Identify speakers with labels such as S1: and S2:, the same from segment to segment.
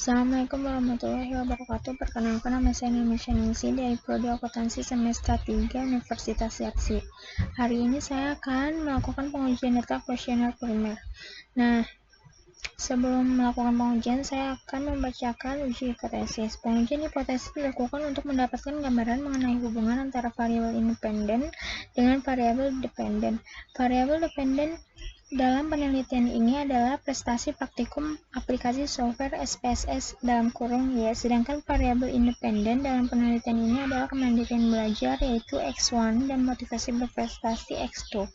S1: Assalamualaikum warahmatullahi wabarakatuh. Perkenalkan, nama saya Nimasya Ningsi dari Prodi Akuntansi Semester 3 Universitas Yarsi. Hari ini saya akan melakukan pengujian data kuesioner primer. Nah, sebelum melakukan pengujian, saya akan membacakan uji hipotesis. Pengujian hipotesis dilakukan untuk mendapatkan gambaran mengenai hubungan antara variabel independen dengan variabel dependen. Variabel dependen dalam penelitian ini adalah prestasi praktikum aplikasi software SPSS (Y), sedangkan variabel independen dalam penelitian ini adalah kemandirian belajar yaitu X1 dan motivasi berprestasi X2.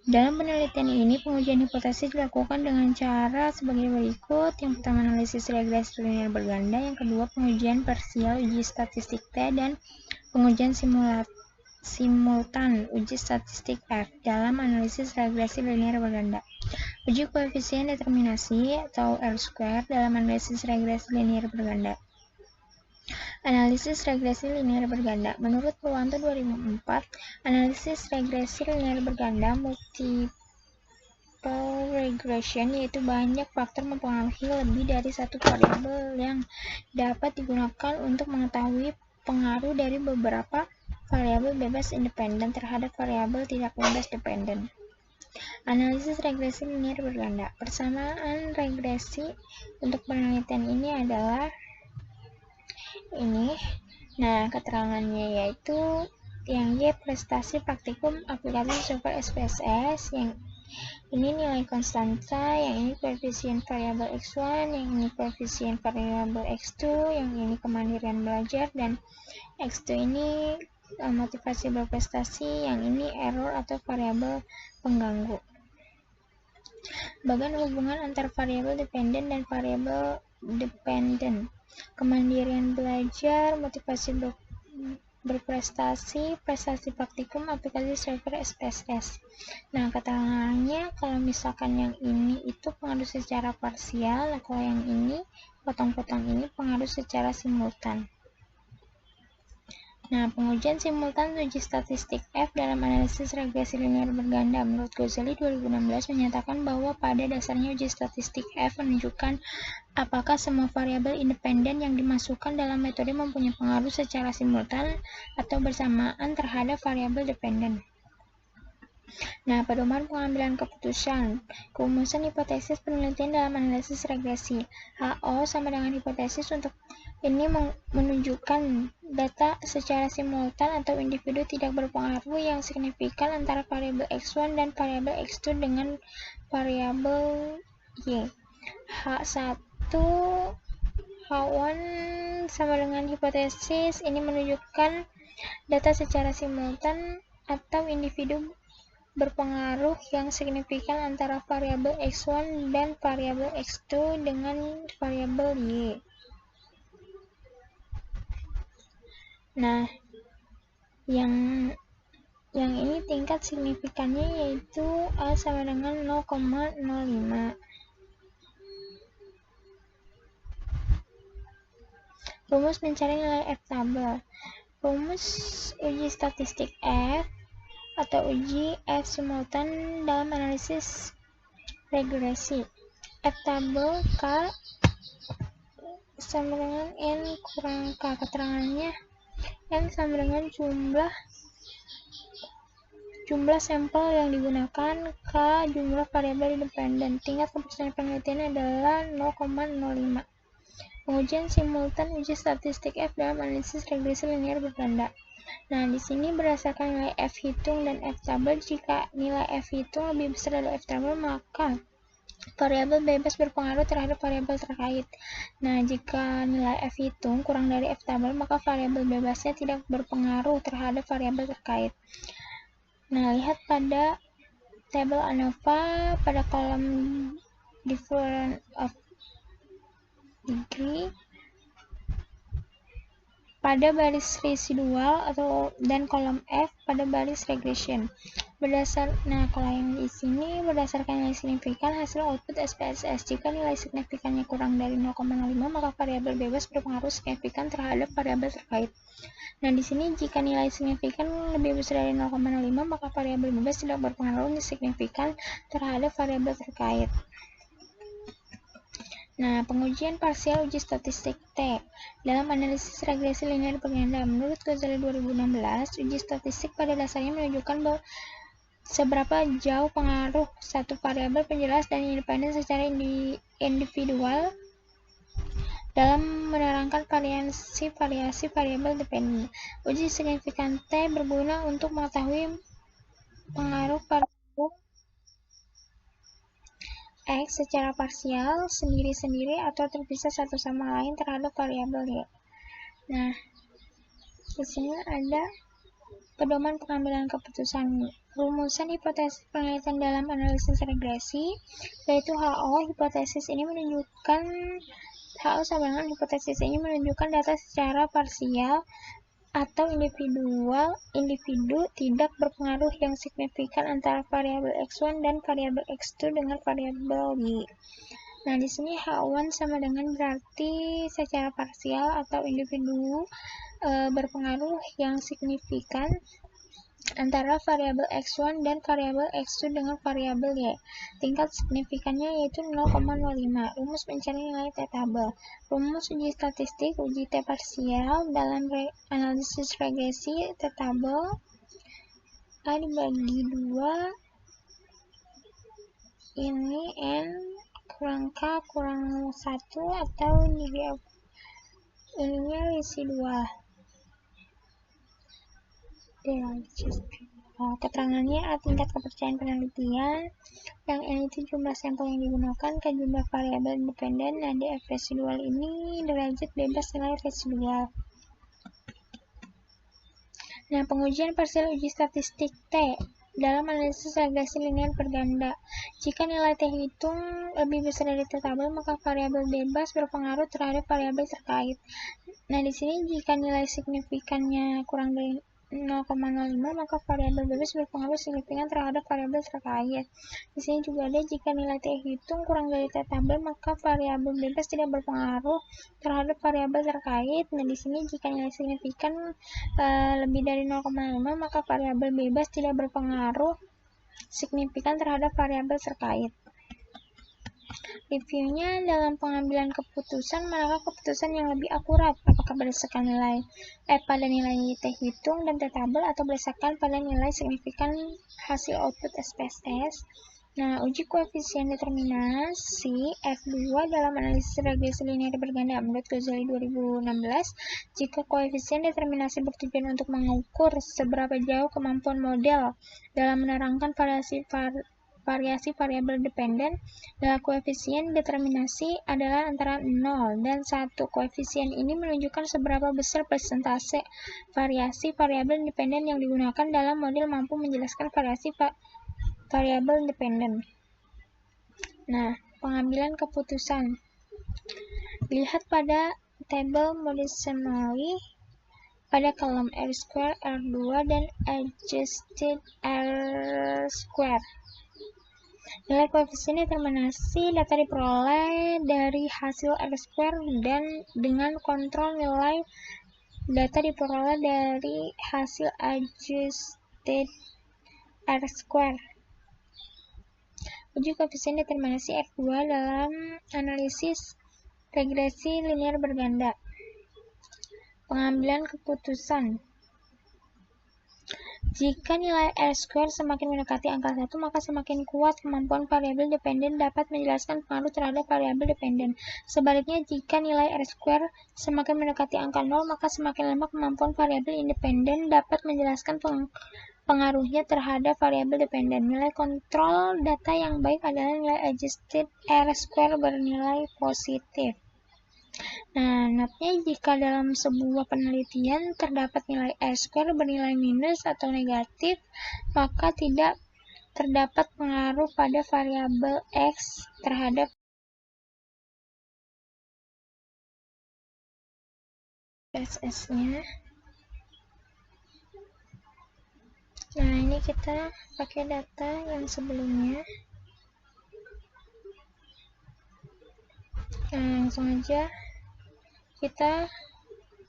S1: Dalam penelitian ini, pengujian hipotesis dilakukan dengan cara sebagai berikut. Yang pertama, analisis regresi linear berganda. Yang kedua, pengujian parsial uji statistik T, dan pengujian simultan uji statistik F dalam analisis regresi linear berganda. Uji koefisien determinasi atau R-square dalam analisis regresi linear berganda. Analisis regresi linear berganda. Menurut Purwanto 2004, analisis regresi linear berganda multiple regression yaitu banyak faktor mempengaruhi lebih dari satu variabel yang dapat digunakan untuk mengetahui pengaruh dari beberapa variabel bebas independen terhadap variabel tidak bebas dependen. Analisis regresi linear berganda. Persamaan regresi untuk penelitian ini adalah ini. Nah, keterangannya yaitu yang Y prestasi praktikum aplikasi software SPSS, yang ini nilai konstanta, yang ini koefisien variabel X1, yang ini koefisien variabel X2, yang ini kemandirian belajar, dan X2 ini motivasi berprestasi, yang ini error atau variabel pengganggu. Bagian hubungan antar variabel dependen dan variabel dependen. Kemandirian belajar, motivasi berprestasi, prestasi praktikum aplikasi software SPSS. Nah, keterangannya kalau misalkan yang ini itu pengaruh secara parsial, nah kalau yang ini potong-potong ini pengaruh secara simultan. Nah, pengujian simultan uji statistik F dalam analisis regresi linear berganda menurut Ghazali 2016 menyatakan bahwa pada dasarnya uji statistik F menunjukkan apakah semua variabel independen yang dimasukkan dalam metode mempunyai pengaruh secara simultan atau bersamaan terhadap variabel dependen. Nah, pedoman pengambilan keputusan. Kerumusan hipotesis penelitian dalam analisis regresi. HO sama dengan hipotesis untuk ini menunjukkan data secara simultan atau individu tidak berpengaruh yang signifikan antara variabel X1 dan variabel X2 dengan variabel Y. H1 H1 sama dengan hipotesis ini menunjukkan data secara simultan atau individu berpengaruh yang signifikan antara variabel X1 dan variabel X2 dengan variabel Y. Nah, yang ini tingkat signifikannya yaitu A sama dengan 0,05. Rumus mencari nilai F tabel. Rumus uji statistik F atau uji F simultan dalam analisis regresi. F tabel K sama dengan N kurang K. Keterangannya N sama dengan jumlah sampel yang digunakan, K jumlah variabel independen. Tingkat keputusan penelitian adalah 0,05. Pengujian simultan uji statistik F dalam analisis regresi linear berganda. Nah, di sini berdasarkan nilai F hitung dan F tabel, jika nilai F hitung lebih besar dari F tabel, maka variabel bebas berpengaruh terhadap variabel terkait. Nah, jika nilai F hitung kurang dari F tabel, maka variabel bebasnya tidak berpengaruh terhadap variabel terkait. Nah, lihat pada tabel ANOVA pada kolom difference of degree pada baris residual dan kolom F pada baris regression. Nah, kalau yang di sini berdasarkan nilai signifikan hasil output SPSS. Jika nilai signifikannya kurang dari 0,05, maka variabel bebas berpengaruh signifikan terhadap variabel terkait. Nah, di sini jika nilai signifikan lebih besar dari 0,05, maka variabel bebas tidak berpengaruh signifikan terhadap variabel terkait. Nah, pengujian parsial uji statistik T dalam analisis regresi linear berganda. Menurut Ghazali 2016, uji statistik pada dasarnya menunjukkan seberapa jauh pengaruh satu variabel penjelas dan independen secara individual dalam menerangkan variasi variabel dependen. Uji signifikan T berguna untuk mengetahui pengaruh variabel X secara parsial, sendiri-sendiri, atau terpisah satu sama lain terhadap variabel Y. Nah, di sini ada pedoman pengambilan keputusan. Rumusan hipotesis penelitian dalam analisis regresi, yaitu HO. Hipotesis ini menunjukkan HO sama dengan hipotesis ini menunjukkan data secara parsial atau individu tidak berpengaruh yang signifikan antara variabel X1 dan variabel X2 dengan variabel Y. Nah, di sini H1 sama dengan berarti secara parsial atau individu berpengaruh yang signifikan antara variabel X1 dan variabel X2 dengan variabel Y. Tingkat signifikannya yaitu 0,05. Rumus mencari nilai T tabel. Rumus uji statistik uji T parsial dalam analisis regresi T tabel A dibagi 2 ini N kurang K kurang 1 atau ininya isi 2. Keterangannya A tingkat kepercayaan penelitian, yang N itu jumlah sampel yang digunakan, K jumlah variabel independen, nah DF residual ini derajat bebas nilai residual. Nah, pengujian parsial uji statistik T dalam analisis regresi linear berganda. Jika nilai T hitung lebih besar dari T tabel, maka variabel bebas berpengaruh terhadap variabel terkait. Nah, di sini jika nilai signifikannya kurang dari 0,05, maka variabel bebas berpengaruh signifikan terhadap variabel terkait. Di sini juga ada jika nilai T hitung kurang dari T tabel, maka variabel bebas tidak berpengaruh terhadap variabel terkait. Nah, di sini jika nilai signifikan lebih dari 0,5, maka variabel bebas tidak berpengaruh signifikan terhadap variabel terkait. Reviewnya dalam pengambilan keputusan, manakah keputusan yang lebih akurat? Apakah berdasarkan pada nilai T hitung dan T tabel atau berdasarkan pada nilai signifikan hasil output SPSS? Nah, uji koefisien determinasi F2 dalam analisis regresi linear berganda. Menurut Ghazali 2016, jika koefisien determinasi bertujuan untuk mengukur seberapa jauh kemampuan model dalam menerangkan variasi variabel dependen, koefisien determinasi adalah antara 0 dan 1. Koefisien ini menunjukkan seberapa besar persentase variasi variabel independen yang digunakan dalam model mampu menjelaskan variasi variabel independen. Nah, pengambilan keputusan. Lihat pada tabel Modigliani pada kolom R2, R2, dan adjusted R2. Nilai koefisien determinasi data diperoleh dari hasil R2 dan dengan kontrol nilai data diperoleh dari hasil adjusted R2. Uji koefisien determinasi F2 dalam analisis regresi linear berganda. Pengambilan keputusan. Jika nilai R2 semakin mendekati angka 1, maka semakin kuat kemampuan variabel dependen dapat menjelaskan pengaruh terhadap variabel dependen. Sebaliknya, jika nilai R2 semakin mendekati angka 0, maka semakin lemah kemampuan variabel independen dapat menjelaskan pengaruhnya terhadap variabel dependen. Nilai kontrol data yang baik adalah nilai adjusted R2 bernilai positif. Nah, notnya jika dalam sebuah penelitian terdapat nilai R2 bernilai minus atau negatif, maka tidak terdapat pengaruh pada variabel X terhadap SS-nya. Nah, ini kita pakai data yang sebelumnya. Nah, langsung aja kita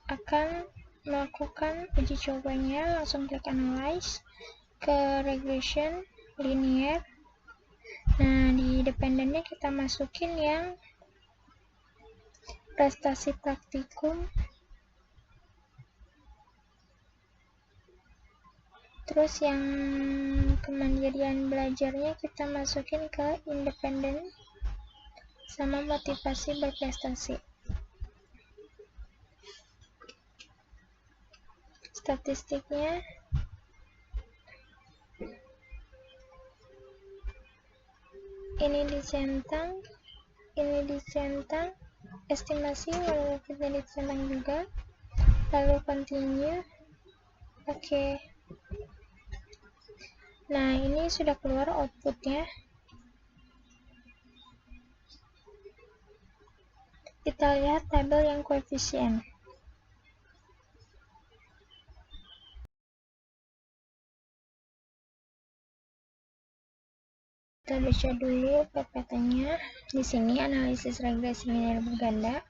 S1: akan melakukan uji cobanya. Langsung klik analyze ke regression linear. Nah, di dependennya kita masukin yang prestasi praktikum, terus yang kemandirian belajarnya kita masukin ke independen sama motivasi berprestasi. Statistiknya ini dicentang, estimasi kita dicentang juga, lalu continue. Oke. Nah, ini sudah keluar outputnya. Kita lihat tabel yang koefisien. Kita baca dulu PPT-nya. Di sini analisis regresi linear berganda.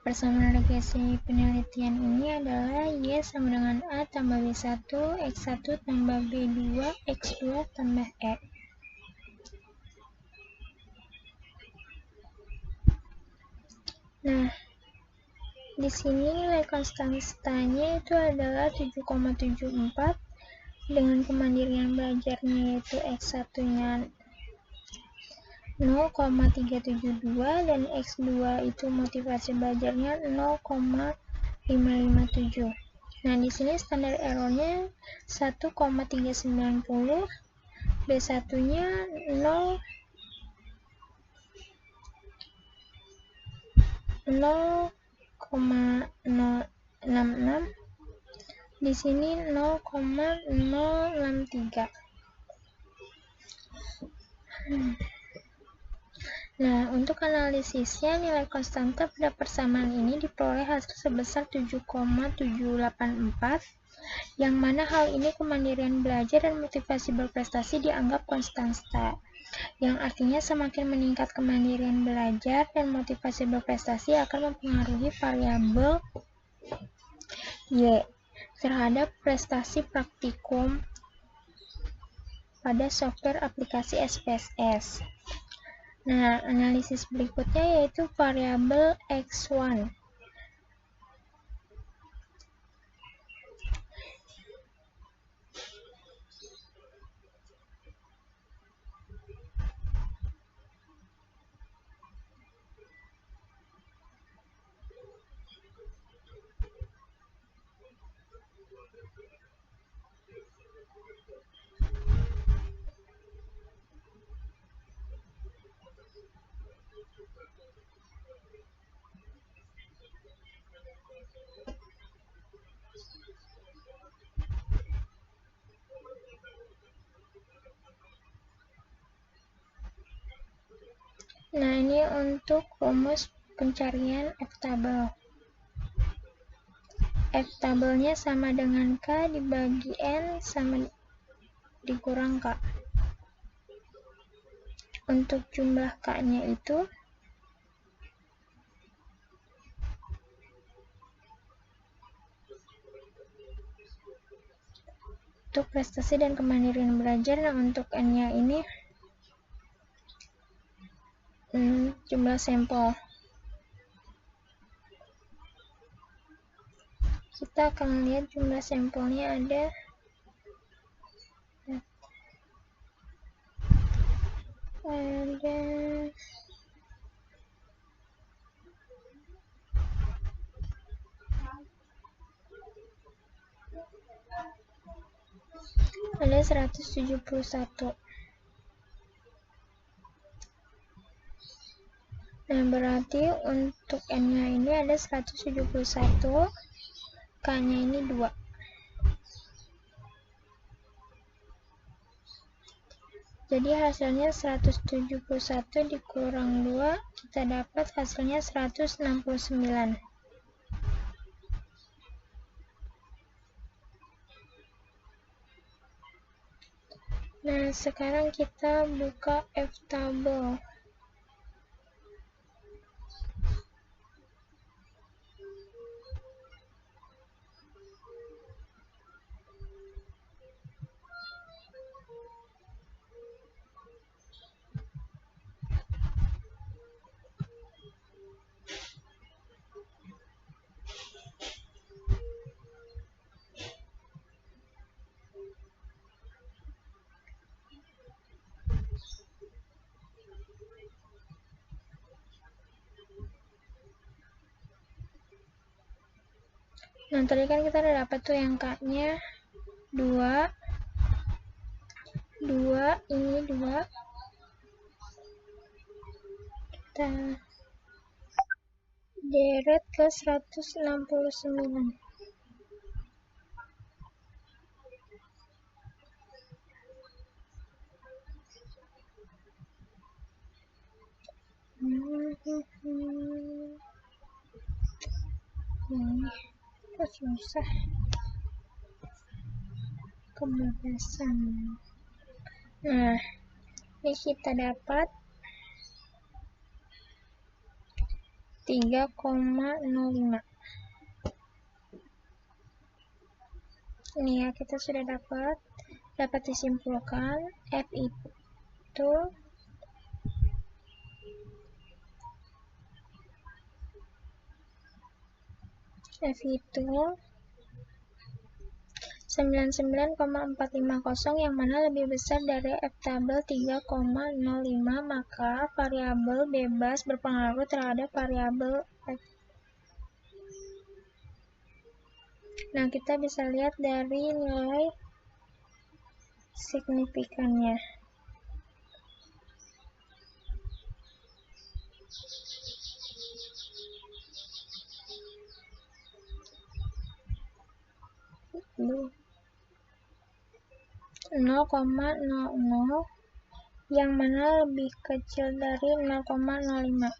S1: Persamaan regresi penelitian ini adalah Y sama dengan A tambah B1, X1 tambah B2, X2 tambah E. Nah, di sini nilai konstantanya itu adalah 7,74 dengan kemandirian belajarnya yaitu X1-nya 0,372 dan X2 itu motivasi belajarnya 0,557. Nah, di sini standar errornya 1,390, B1-nya 0,066, di sini 0,063. Nah, untuk analisisnya, nilai konstanta pada persamaan ini diperoleh hasil sebesar 7,784, yang mana hal ini kemandirian belajar dan motivasi berprestasi dianggap konstanta, yang artinya semakin meningkat kemandirian belajar dan motivasi berprestasi akan mempengaruhi variabel Y terhadap prestasi praktikum pada software aplikasi SPSS. Nah, analisis berikutnya yaitu variabel X1. Nah, ini untuk rumus pencarian F-table. F-tabelnya sama dengan K dibagi N sama dikurang K. Untuk jumlah K-nya itu untuk prestasi dan kemandirian belajar. Nah, untuk N-nya ini jumlah sampel. Kita akan lihat jumlah sampelnya ada ada 171. Nah, berarti untuk N-nya ini ada 171, K-nya ini 2. Jadi hasilnya 171 dikurang 2, kita dapat hasilnya 169. Nah, sekarang kita buka F-table. Nah, tadi kan kita udah dapat tuh yang K-nya 2, ini 2. Kita deret ke 169. Ini kok susah. Kebebasan. Nah, ini kita dapat 3,05. Ini ya, kita sudah dapat disimpulkan F itu F itu 99,450 yang mana lebih besar dari F tabel 3,05, maka variabel bebas berpengaruh terhadap variabel F. Nah, kita bisa lihat dari nilai signifikannya. Duh. 0,00 yang mana lebih kecil dari 0,05,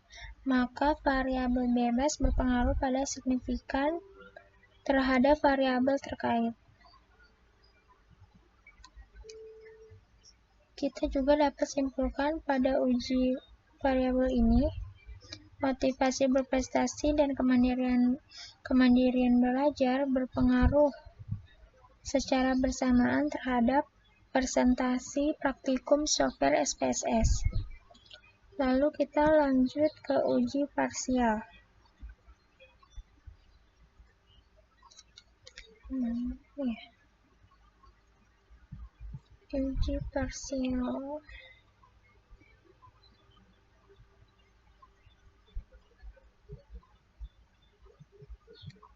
S1: maka variabel bebas berpengaruh pada signifikan terhadap variabel terkait. Kita juga dapat simpulkan pada uji variabel ini, motivasi berprestasi dan kemandirian belajar berpengaruh secara bersamaan terhadap presentasi praktikum software SPSS. Lalu kita lanjut ke uji parsial. Uji parsial.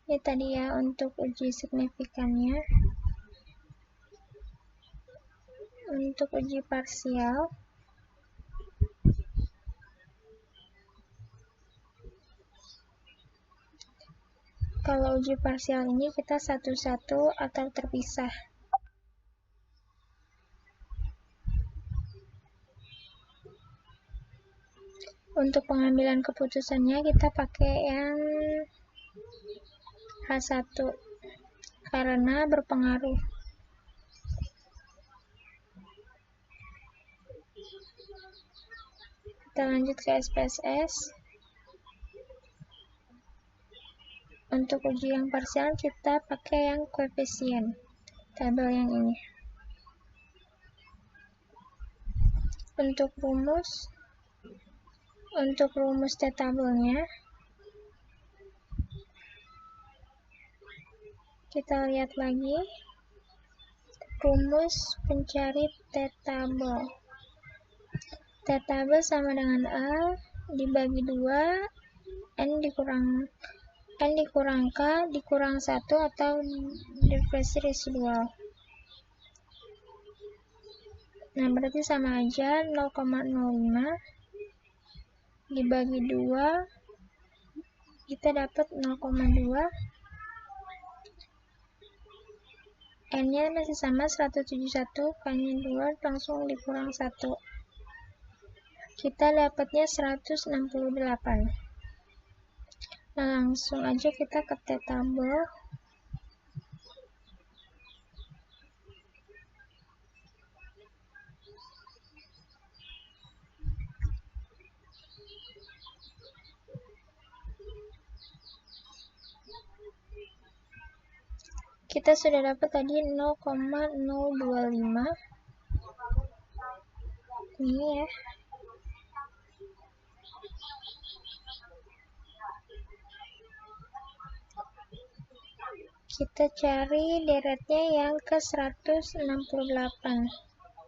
S1: Ini tadi ya untuk uji signifikannya. Untuk uji parsial, kalau uji parsial ini kita satu-satu atau terpisah. Untuk pengambilan keputusannya kita pakai yang H1 karena berpengaruh. Kita lanjut ke SPSS. Untuk uji yang parsial kita pakai yang koefisien, tabel yang ini. Untuk rumus T-tabelnya, kita lihat lagi rumus pencari T-tabel. T-tabel sama dengan A dibagi 2 N dikurang K dikurang 1 atau diversi residual. Nah, berarti sama aja 0,05 dibagi 2 kita dapat 0,2. N-nya masih sama 171, K-nya 2 langsung dikurang 1. Kita dapatnya 168. Nah, langsung aja kita ke T-tabel. Kita sudah dapat tadi 0,025. Ini ya. Kita cari deretnya yang ke 168.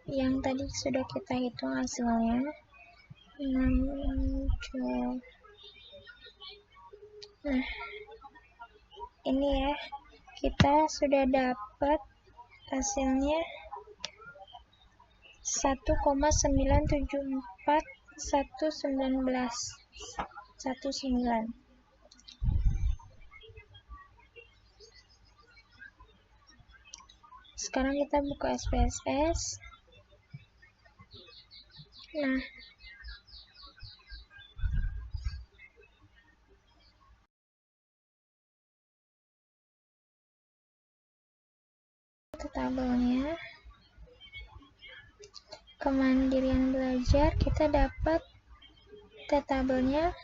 S1: Yang tadi sudah kita hitung hasilnya. 6. Nah, ini ya, kita sudah dapat hasilnya 1,97419. Sekarang kita buka SPSS. Nah, itu tabelnya. Kemandirian belajar, kita dapat tabelnya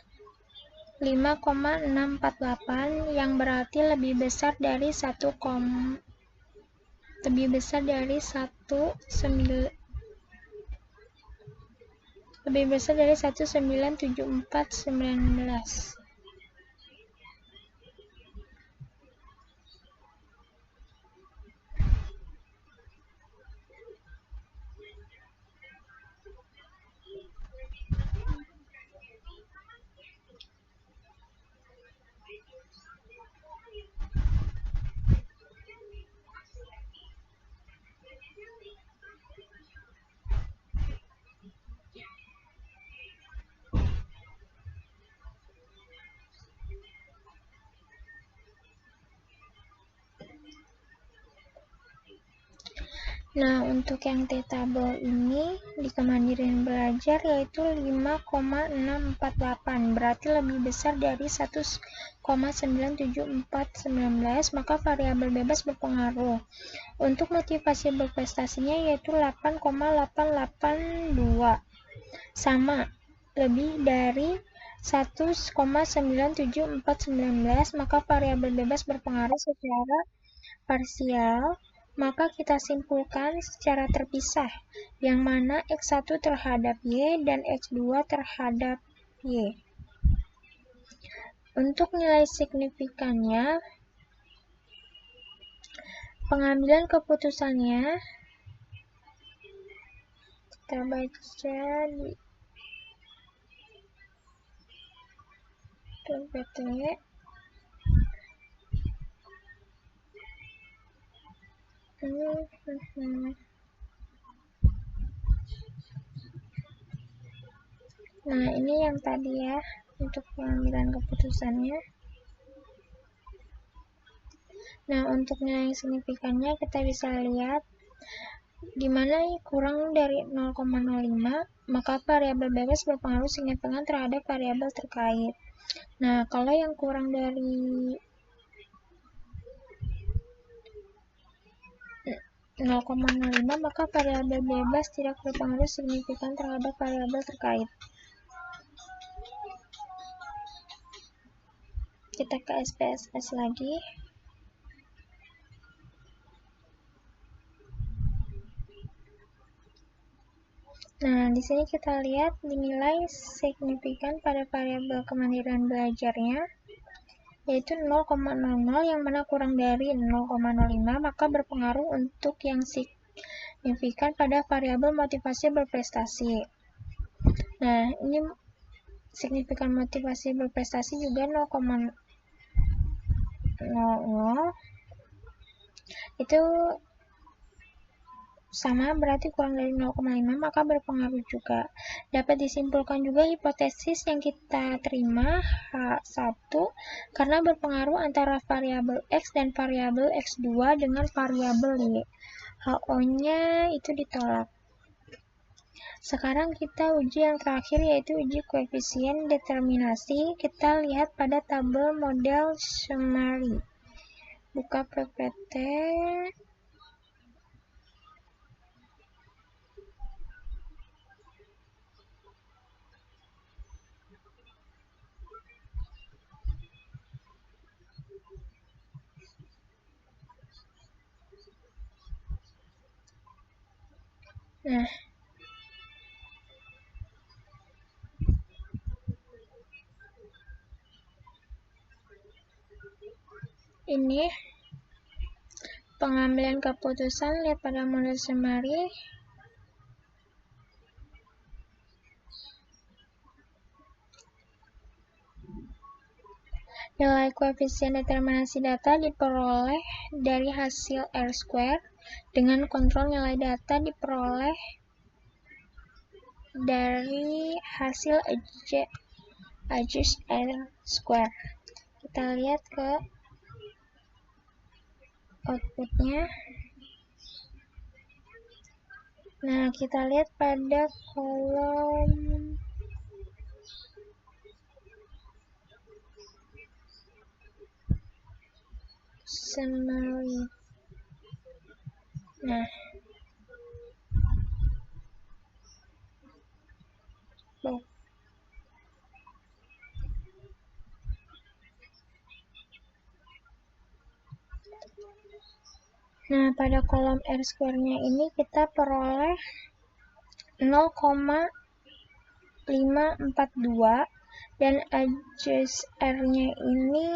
S1: 5,648 yang berarti lebih besar dari 1,97419. Nah, untuk yang T-tabel ini di Kemandirian Belajar yaitu 5,648, berarti lebih besar dari 1,97419, maka variabel bebas berpengaruh. Untuk motivasi berprestasinya yaitu 8,882, sama, lebih dari 1,97419, maka variabel bebas berpengaruh secara parsial. Maka kita simpulkan secara terpisah, yang mana X1 terhadap Y dan X2 terhadap Y. Untuk nilai signifikannya, pengambilan keputusannya, kita baca di PPT. Nah, ini yang tadi ya, untuk pengambilan keputusannya. Nah, untuk nilai signifikannya kita bisa lihat di mana kurang dari 0,05, maka variabel bebas berpengaruh signifikan terhadap variabel terkait. Nah, kalau yang kurang dari 0,05, maka variabel bebas tidak berpengaruh signifikan terhadap variabel terkait. Kita ke SPSS lagi. Nah, di sini kita lihat dinilai signifikan pada variabel kemandirian belajarnya, yaitu 0,00, yang mana kurang dari 0,05, maka berpengaruh untuk yang signifikan pada variabel motivasi berprestasi. Nah, ini signifikan motivasi berprestasi juga 0,00, itu sama, berarti kurang dari 0,5, maka berpengaruh juga. Dapat disimpulkan juga hipotesis yang kita terima H1 karena berpengaruh antara variabel X dan variabel X2 dengan variabel Y. HO-nya itu ditolak. Sekarang kita uji yang terakhir, yaitu uji koefisien determinasi. Kita lihat pada tabel model summary. Buka PPT. Nah, ini pengambilan keputusan, lihat pada model summary. Nilai koefisien determinasi data diperoleh dari hasil R-square dengan kontrol nilai data diperoleh dari hasil adjust R-square. Kita lihat ke outputnya. Nah, kita lihat pada kolom summary. Nah, pada kolom R-square-nya ini kita peroleh 0,542 dan adjust R-nya ini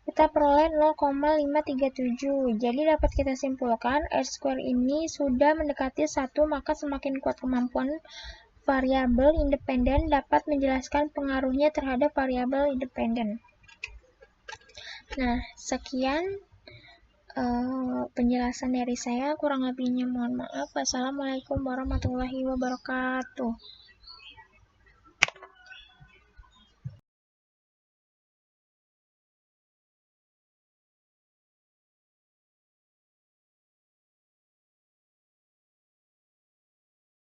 S1: kita peroleh 0,537. Jadi dapat kita simpulkan R-square ini sudah mendekati 1, maka semakin kuat kemampuan variabel independen dapat menjelaskan pengaruhnya terhadap variabel independen. Nah, sekian penjelasan dari saya, kurang lebihnya mohon maaf. Wassalamualaikum warahmatullahi wabarakatuh.